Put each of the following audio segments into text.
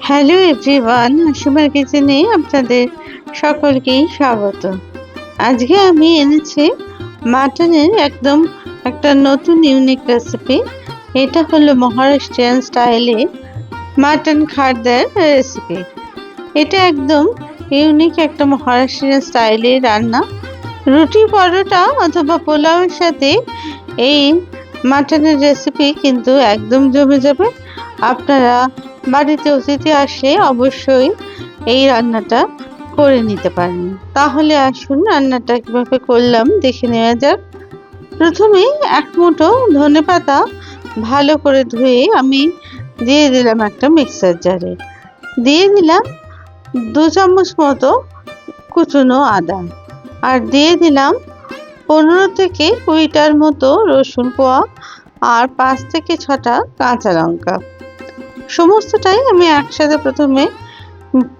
Hello everyone, আশিমার কিচেনে আপনাদের সকলকেই স্বাগত। আজকে আমি এনেছি মাটনের একদম একটা নতুন ইউনিক রেসিপি। এটা হলো মহারাষ্ট্রিয়ান স্টাইলে মাটন খারদার রেসিপি। এটা একদম ইউনিক একটা মহারাষ্ট্রিয়ান স্টাইলে রান্না। রুটি, পরোটা অথবা পোলাওয়ের সাথে এই মাটনের রেসিপি কিন্তু একদম জমে যাবে। আপনারা বাড়িতে অতিথি আসলে অবশ্যই এই রান্নাটা করে নিতে পারেন। তাহলে আসুন রান্নাটা কিভাবে করলাম দেখে নেওয়া যাক। প্রথমেই এক মুঠো ধনেপাতা ভালো করে ধুয়ে আমি দিয়ে দিলাম একটা মিক্সার জারে। দিয়ে দিলাম 2 চামচ মতো কুচনো আদা, আর দিয়ে দিলাম 15 থেকে 20টার মতো রসুন কোয়া, আর 5 থেকে 6টা কাঁচা লঙ্কা। সমস্তটাই আমি একসাথে প্রথমে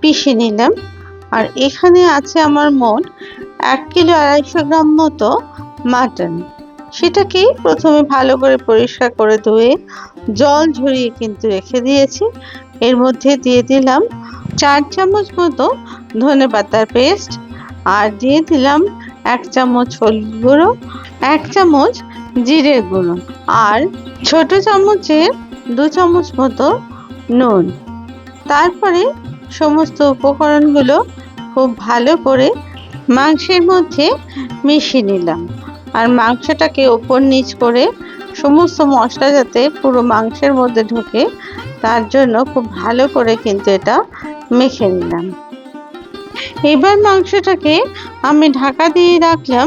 পিষে নিলাম। আর এখানে আছে আমার মোট 1 কিলো 250 গ্রাম মতো মাটন। সেটাকে প্রথমে ভালো করে পরিষ্কার করে ধুয়ে জল ঝরিয়ে কিন্তু রেখে দিয়েছি। এর মধ্যে দিয়ে দিলাম 4 চামচ মতো ধনেপাতার পেস্ট, আর দিয়ে দিলাম 1 চামচ হলুদ গুঁড়ো, 1 চামচ জিরের গুঁড়ো, আর ছোট চামচের 2 চামচ মতো নুন। তারপরে সমস্ত উপকরণগুলো খুব ভালো করে মাংসের মধ্যে মিশিয়ে নিলাম। আর মাংসটাকে ওপর নিচ করে সমস্ত মশলা যাতে পুরো মাংসের মধ্যে ঢোকে তার জন্য খুব ভালো করে কিন্তু এটা মেখে নিলাম। এবার মাংসটাকে আমি ঢাকা দিয়ে রাখলাম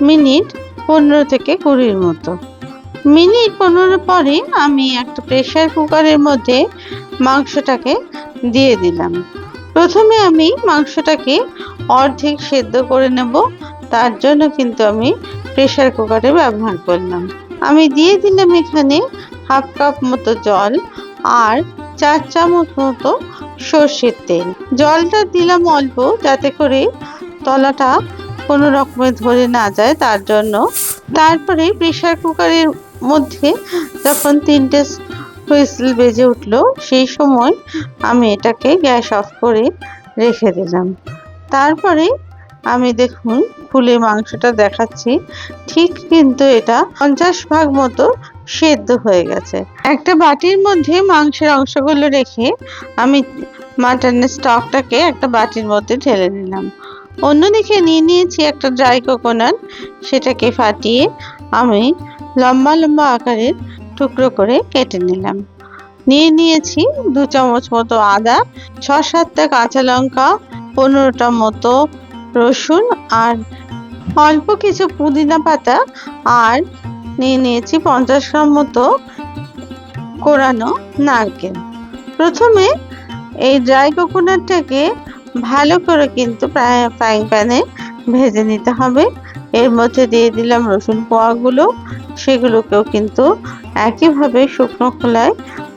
মিনিট 15 থেকে 20 মতো। মিনিট 15 পরে আমি একটা প্রেসার কুকারের মধ্যে মাংসটাকে দিয়ে দিলাম। প্রথমে আমি মাংসটাকে অর্ধেক সেদ্ধ করে নেব, তার জন্য কিন্তু আমি প্রেসার কুকারে ব্যবহার করলাম। আমি দিয়ে দিলাম এখানে হাফ কাপ মতো জল, আর 4 চামচ মতো সর্ষের তেল। জলটা দিলাম অল্প, যাতে করে তলাটা কোনো রকমে ধরে না যায় তার জন্য। তারপরে প্রেসার কুকারের মধ্যে যখন 3টে হুইসেল বেজে উঠলো, সেই সময় আমি এটাকে গ্যাস অফ করে রেখে দিলাম। তারপরে আমি দেখুন খুলে মাংসটা দেখাচ্ছি, ঠিক কিন্তু এটা 50 ভাগ মতো সেদ্ধ হয়ে গেছে। একটা বাটির মধ্যে মাংসের অংশগুলো রেখে আমি মাটনের স্টকটাকে একটা বাটির মধ্যে ঢেলে নিলাম। অন্যদিকে নিয়ে নিয়েছি একটা ড্রাই কোকোনাট। সেটাকে ফাটিয়ে আমি লম্বা লম্বা আকারের টুকরো করে কেটে নিলাম। নিয়ে নিয়েছি 2 চামচ মতো আদা, 6-7টা কাঁচা লঙ্কা, 15টা মতো রসুন, আর অল্প কিছু পুদিনা পাতা, আর নিয়ে নিয়েছি 50 গ্রাম মতো কোরানো নারকেল। প্রথমে এই ড্রাই কোকোনাটটাকে ভালো করে কিন্তু ফ্রাইং প্যানে ভেজে নিতে হবে। এর মধ্যে দিয়ে দিলাম রসুন কোয়াগুলো, সেগুলোকেও কিন্তু একইভাবে শুকনো খোলায়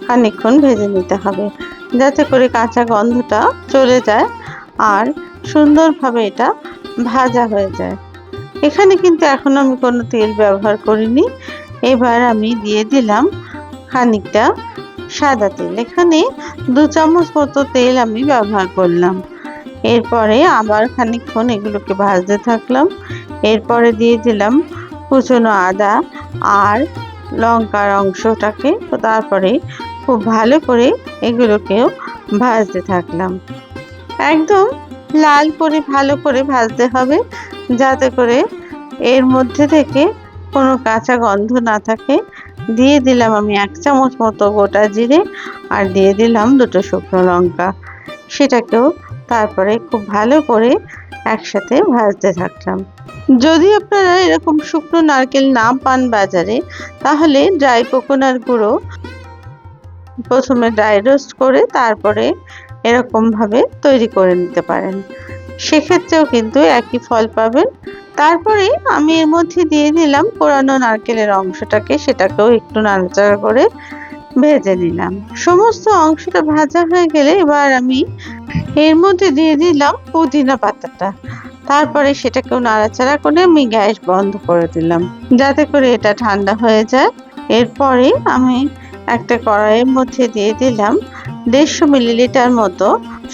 খানিকক্ষণ ভেজে নিতে হবে, যাতে করে কাঁচা গন্ধটা চলে যায় আর সুন্দরভাবে এটা ভাজা হয়ে যায়। এখানে কিন্তু এখন আমি কোনো তেল ব্যবহার করিনি। এবার আমি দিয়ে দিলাম খানিকটা সাদা তেল। এখানে 2 চামচ মতো তেল আমি ব্যবহার করলাম। এরপরে আবার খানিকক্ষণ এগুলোকে ভাজতে থাকলাম। এরপরে দিয়ে দিলাম কুচনো আদা আর লঙ্কার অংশটাকে। তারপরে খুব ভালো করে এগুলোকেও ভাজতে থাকলাম। একদম লাল করে ভালো করে ভাজতে হবে, যাতে করে এর মধ্যে থেকে কোনো কাঁচা গন্ধ না থাকে। দিয়ে দিলাম আমি 1 চামচ মতো গোটা জিরে, আর দিয়ে দিলাম 2টো শুকনো লঙ্কা। সেটাকেও তারপরে খুব ভালো করে একসাথে ভাজতে থাকলাম। যদি আপনারা এরকম শুকনো নারকেল না পান বাজারে, তাহলে ড্রাই কোকোনাট গুঁড়ো প্রথমে ড্রাই রোস্ট করে তারপরে এরকমভাবে তৈরি করে নিতে পারেন, সেক্ষেত্রেও কিন্তু একই ফল পাবেন। তারপরে আমি এর মধ্যে দিয়ে দিলাম কোরানো নারকেলের অংশটাকে, সেটাকেও একটু নাড়াচাড়া করে ভেজে নিলাম। সমস্ত অংশটা ভাজা হয়ে গেলে এবার আমি এর মধ্যে দিয়ে দিলাম পুদিনা পাতাটা। তারপরে সেটাকেও নাড়াচাড়া করে আমি গ্যাস বন্ধ করে দিলাম, যাতে করে এটা ঠান্ডা হয়ে যায়। এরপরে আমি একটা কড়াইয়ের মধ্যে দিয়ে দিলাম 150 মিলিলিটার মতো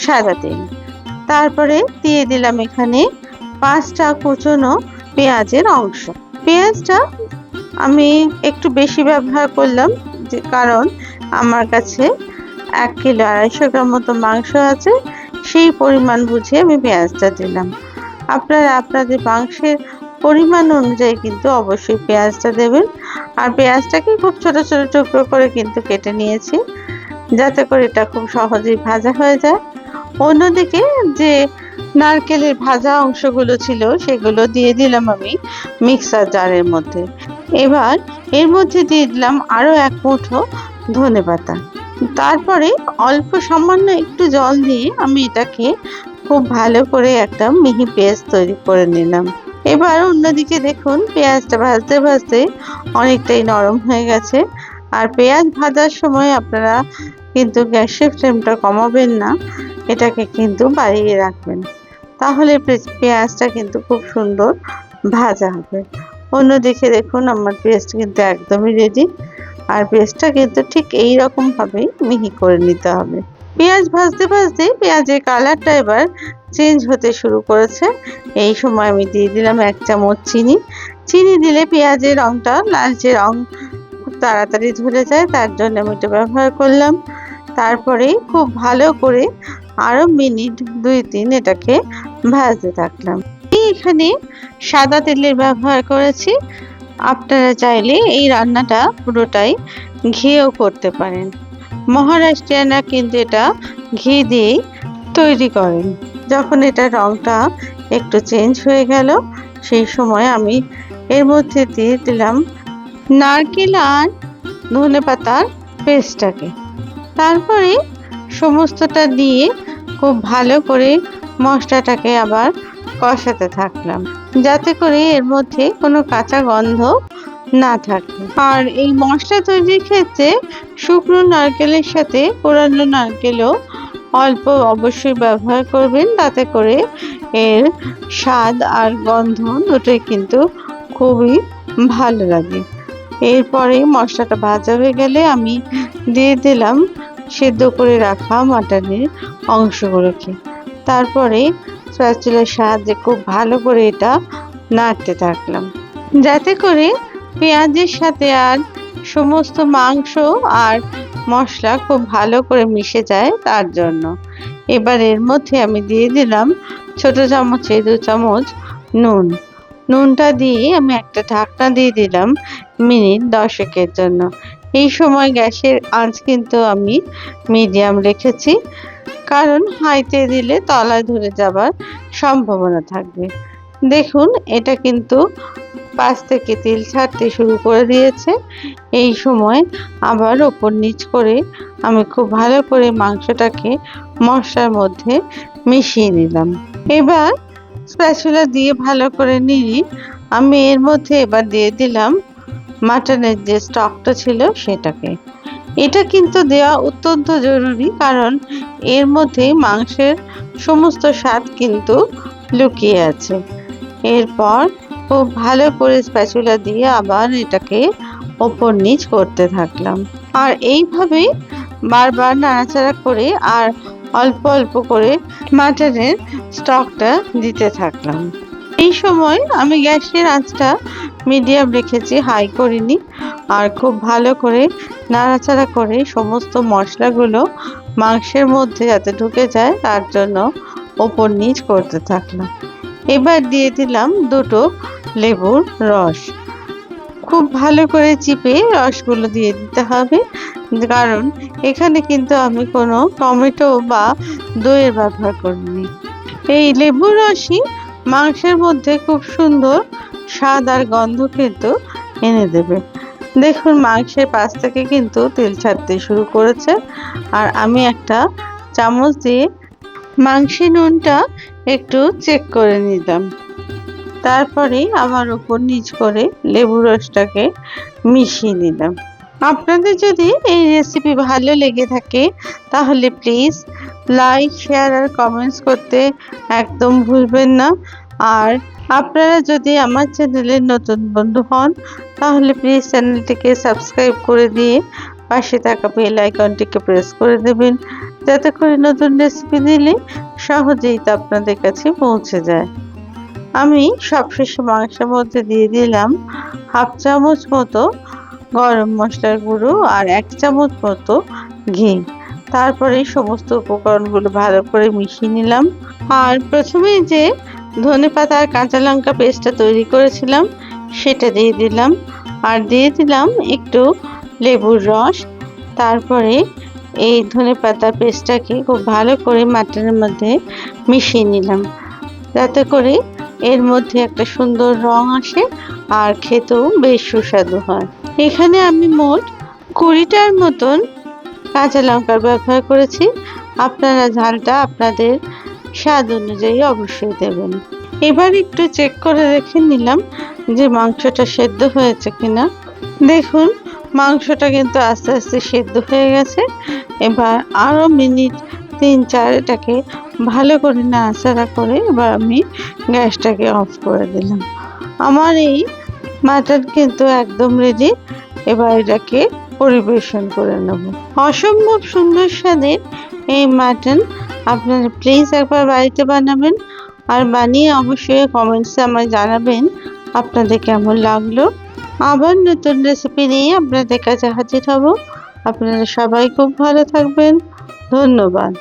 সাদা তেল। তারপরে দিয়ে দিলাম এখানে 5টা কুচনো পেঁয়াজের অংশ। পেঁয়াজটা আমি একটু বেশি ব্যবহার করলাম, কারণ আমার কাছে 1 কিলো 250 গ্রাম মতো মাংস আছে, সেই পরিমাণ বুঝে আমি পেঁয়াজটা দিলাম। আপনারা আপনাদের মাংসের পরিমাণ অনুযায়ী কিন্তু অবশ্যই পেঁয়াজটা দেবেন। আর পেঁয়াজটাকে খুব ছোট ছোট টুকরো করে কিন্তু কেটে নিয়েছি, যাতে করে এটা খুব সহজেই ভাজা হয়ে যায়। অন্যদিকে যে নারকেলের ভাজা অংশগুলো ছিল সেগুলো দিয়ে দিলাম আমি মিক্সার জারের মধ্যে। এবার এর মধ্যে দিয়ে দিলাম আরো 1 মুঠো ধনেপাতা। তারপরে অল্প সামান্য একটু জল দিয়ে আমি এটাকে খুব ভালো করে একটা মিহি পেস্ট তৈরি করে নিলাম। এবার অন্যদিকে দেখুন পেঁয়াজটা ভাজতে ভাজতে অনেকটাই নরম হয়ে গেছে। আর পেঁয়াজ ভাজার সময় আপনারা কিন্তু গ্যাসের ফ্লেমটা কমাবেন না, এটাকে কিন্তু বাড়িয়ে রাখবেন, তাহলে পেঁয়াজটা কিন্তু খুব সুন্দর ভাজা হবে। অন্যদিকে দেখুন আমার পেস্ট কিন্তু একদমই রেডি। আর পেস্টটা কিন্তু ঠিক এই রকম ভাবেই মিহি করে নিতে হবে। পেঁয়াজ ভাজতে ভাজতে পেঁয়াজের কালারটা এবার চেঞ্জ হতে শুরু করেছে। এই সময় আমি দিয়ে দিলাম 1 চামচ চিনি। চিনি দিলে পেঁয়াজের রংটা লালচে রং খুব তাড়াতাড়ি ধরে যায়, তার জন্য আমি এটা ব্যবহার করলাম। তারপরে খুব ভালো করে আরো মিনিট 2-3 এটাকে ভাজতে থাকলাম। এখানে সাদা তেলের ব্যবহার করেছি। আপনারা চাইলে এই রান্নাটা পুরোটাই ঘিও করতে পারেন। মহারাষ্ট্রিয়ানরা কিন্তু এটা ঘি দিয়েই তৈরি করেন। যখন এটা রংটা একটু চেঞ্জ হয়ে গেল, সেই সময় আমি এর মধ্যে দিয়ে দিলাম নারকেল আর ধনেপাতার পেস্টটাকে। তারপরে সমস্তটা দিয়ে খুব ভালো করে মশলাটাকে আবার কষাতে থাকলাম, যাতে করে এর মধ্যে কোনো কাঁচা গন্ধ না থাকে। আর এই মশলা তৈরির ক্ষেত্রে শুকনো নারকেলের সাথে কোরানো নারকেলও অল্প অবশ্যই ব্যবহার করবেন, তাতে করে এর স্বাদ আর গন্ধ দুটোই কিন্তু খুবই ভালো লাগে। এরপরে মশলাটা ভাজা হয়ে গেলে আমি দিয়ে দিলাম সেদ্ধ করে রাখা মাটনের অংশগুলোকে। তারপরে স্প্যাচুলার সাহায্যে খুব ভালো করে এটা নাড়তে থাকলাম, যাতে করে পেঁয়াজের সাথে আর সমস্ত মাংস আর মশলা খুব ভালো করে মিশে যায়, তার জন্য। এবার এর মধ্যে আমি দিয়ে দিলাম ছোট চামচে 2 চামচ নুন। নুনটা দিয়ে আমি একটা ঢাকনা দিয়ে দিলাম মিনিট 10 জন্য। এই সময় গ্যাসের আঁচ কিন্তু আমি মিডিয়াম রেখেছি, কারণ হাইতে দিলে তলায় ধরে যাবার সম্ভাবনা থাকবে। দেখুন এটা কিন্তু 5 থেকে তেল ছাড়তে শুরু করে দিয়েছে। এই সময় আবার ওপর নিচ করে আমি খুব ভালো করে মাংসটাকে মশলার মধ্যে মিশিয়ে নিলাম। এবার স্প্যাচুলা দিয়ে ভালো করে নিয়ে আমি এর মধ্যে এবার দিয়ে দিলাম মাটনের যে স্টকটা ছিল সেটাকে। এটা কিন্তু দেওয়া অত্যন্ত জরুরি, কারণ এর মধ্যে মাংসের সমস্ত স্বাদ কিন্তু লুকিয়ে আছে। এরপর খুব ভালো করে স্প্যাচুলা দিয়ে আবার এটাকে ওপর নিচ করতে থাকলাম। আর এইভাবেই বারবার নাড়াচাড়া করে আর অল্প অল্প করে মাটনের স্টকটা দিতে থাকলাম। এই সময় আমি গ্যাসের আঁচটা মিডিয়াম রেখেছি, হাই করিনি। আর খুব ভালো করে নাড়াচাড়া করে সমস্ত মশলাগুলো মাংসের মধ্যে যাতে ঢুকে যায়, তার জন্য ওপর নিচ করতে থাকলাম। এবার দিয়ে দিলাম 2টো লেবুর রস। খুব ভালো করে চিপে রসগুলো দিয়ে দিতে হবে, কারণ এখানে কিন্তু আমি কোনো টমেটো বা দইয়ের ব্যবহার করিনি। এই লেবুর রসই মাংসের মধ্যে খুব সুন্দর স্বাদ আর গন্ধ কিন্তু এনে দেবে। দেখুন মাংসের পাশ থেকে কিন্তু তেল ছাড়তে শুরু করেছে। আর আমি একটা চামচ দিয়ে মাংসের নুনটা একটু চেক করে নিলাম। তারপরে আবার ওপর নিচ করে লেবু রসটাকে মিশিয়ে নিলাম। আপনাদের যদি এই রেসিপি ভালো লেগে থাকে তাহলে প্লিজ লাইক, শেয়ার আর কমেন্টস করতে একদম ভুলবেন না। আর আপনারা যদি আমার চ্যানেলের নতুন বন্ধু হন তাহলে প্লিজ চ্যানেলটিকে সাবস্ক্রাইব করে দিয়ে পাশে থাকা বেল আইকনটিকে প্রেস করে দেবেন, যাতে করে নতুন রেসিপি দিলে সহজেই তা আপনাদের কাছে পৌঁছে যায়। আমি সবশেষে মাংসের মধ্যে দিয়ে দিলাম 1/2 চামচ মতো গরম মশলার গুঁড়ো আর 1 চামচ মতো ঘি। তারপরে সমস্ত উপকরণগুলো ভালো করে মিশিয়ে নিলাম। আর প্রথমেই যে ধনেপাতা আর কাঁচা লঙ্কা পেস্টটা তৈরি করেছিলাম সেটা দিয়ে দিলাম, আর দিয়ে দিলাম একটু লেবুর রস। তারপরে এই ধনেপাতা পেস্টটাকে খুব ভালো করে মাটনের মধ্যে মিশিয়ে নিলাম, যাতে করে এর মধ্যে একটা সুন্দর রং আসে আর খেতেও বেশ সুস্বাদু হয়। এখানে আমি মোট 20টার মতন কাঁচা লঙ্কার ব্যবহার করেছি। আপনারা ঝালটা আপনাদের স্বাদ অনুযায়ী অবশ্যই দেবেন। এবার একটু চেক করে দেখে নিলাম যে মাংসটা সেদ্ধ হয়েছে কিনা। দেখুন মাংসটা কিন্তু আস্তে আস্তে সেদ্ধ হয়ে গেছে। এবার আরও মিনিট 3-4 এটাকে ভালো করে নাড়াচাড়া করে এবার আমি গ্যাসটাকে অফ করে দিলাম। আমার এই মাটন কিন্তু একদম রেডি। এবার এটাকে পরিবেশন করে নেব। অসম্ভব সুন্দর স্বাদের এই মাটন আপনারা প্লিজ একবার বাড়িতে বানাবেন, আর বানিয়ে অবশ্যই কমেন্টসে আমায় জানাবেন আপনাদের কেমন লাগলো। আবার নতুন রেসিপি নিয়ে আপনাদের কাছে হাজির হব। আপনারা সবাই খুব ভালো থাকবেন। ধন্যবাদ।